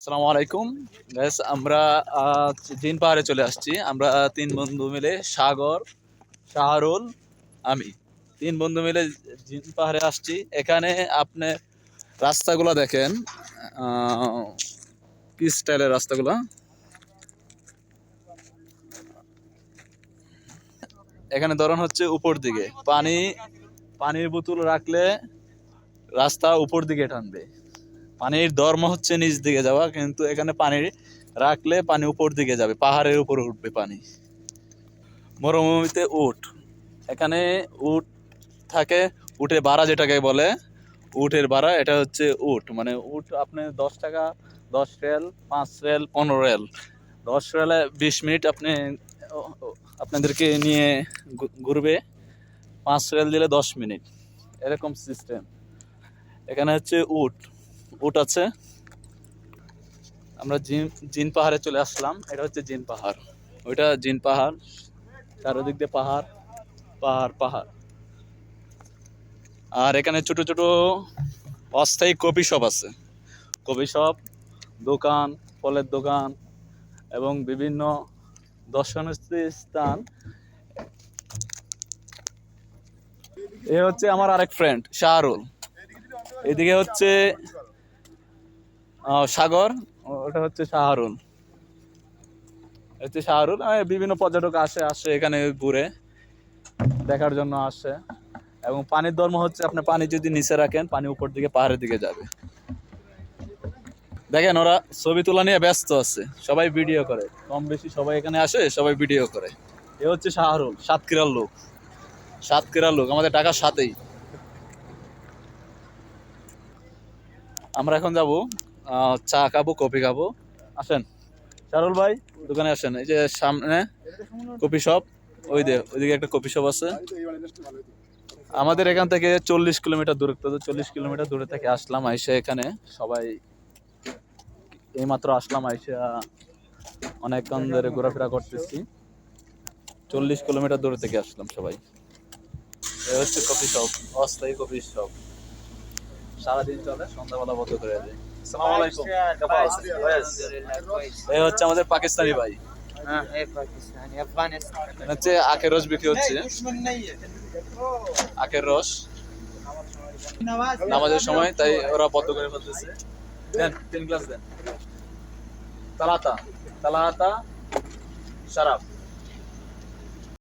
আসসালামু আলাইকুম গাইস। আমরা দিন পাহাড়ে চলে আসছি। আমরা তিন বন্ধু মিলে, সাগর, শাহরুল, আমি, তিন বন্ধু মিলে দিন পাহাড়ে আসছি। এখানে আপনি রাস্তাগুলো দেখেন, কি স্টাইলের রাস্তাগুলো। এখানে ধরুন হচ্ছে উপর দিকে পানির বোতল রাখলে রাস্তা উপর দিকে টানবে। পানির ধর্ম হচ্ছে নিচ দিকে যাওয়া, কিন্তু এখানে পানি রাখলে পানি উপর দিকে যাবে, পাহাড়ের উপর উঠবে পানি। মরুভূমিতে উট, এখানে উট থাকে। উটের ভাড়া যেটাকে বলে উটের ভাড়া, এটা হচ্ছে উট, মানে উট আপনি 10 টাকা, 10 রেল, 5 রেল, 15 রেল। 10 রেলে 20 মিনিট আপনাদেরকে নিয়ে ঘুরবে। 5 রেল দিলে 10 মিনিট, এরকম সিস্টেম। এখানে হচ্ছে উট উট আছে। আমরা জিন পাহাড়ে চলে আসলাম। এটা হচ্ছে জিন পাহাড়, ওইটা জিন পাহাড়। চারিদিক দিয়ে পাহাড়, পাহাড়, পাহাড়। আর এখানে ছোট ছোট অস্থায়ী কফি শপ আছে। কফি শপ, দোকান, ফলের দোকান এবং বিভিন্ন দর্শনীয় স্থান। এ হচ্ছে আমার আরেক ফ্রেন্ড শাহরুল। এদিকে হচ্ছে সাগর, ওটা হচ্ছে শাহরুল। হচ্ছে শাহরুল। বিভিন্ন পর্যটক আসে আসে এখানে ঘুরে দেখার জন্য আসে। এবং পানির ধর্ম হচ্ছে, আপনি পানি যদি নিচে রাখেন, পানি উপর দিকে পাহাড়ের দিকে যাবে। দেখেন, ওরা ছবি তোলা নিয়ে ব্যস্ত আছে, সবাই ভিডিও করে, কম বেশি সবাই এখানে আসে, সবাই ভিডিও করে। এ হচ্ছে শাহরুল, সাতক্ষীরার লোক। সাতক্ষীরার লোক, আমাদের ঢাকার সাথেই। আমরা এখন যাব চা খাবো, কফি খাবো। আসেন শাহরুল ভাই, দোকানে আসেন। এই যে সামনে কফি শপ, ওইদিকে একটা কফি শপ আছে। আমাদের এখান থেকে 40 কিলোমিটার দূরত্ব। 40 কিলোমিটার দূরে থেকে আসলাম, আইসা এখানে সবাই এইমাত্র আসলাম, আইসা অনেকক্ষণ ধরে ঘোরাফেরা করতেছি। 40 কিলোমিটার দূরে থেকে আসলাম সবাই। এ হচ্ছে কফি শপ, অস্থায়ী কফি শপ। সারাদিন চলে, সন্ধ্যাবেলা বন্ধ করে দেয়। আসসালামু আলাইকুম, কেমন আছেন? এই হচ্ছে আমাদের পাকিস্তানি ভাই। হচ্ছে আখের রস বিক্রি হচ্ছে, আখের রস নামাজের সময়, তাই ওরা বন্ধ করে ফেলতেছে। দেন 3 গ্লাস দেন। তালাতা তালাতা, শারাব।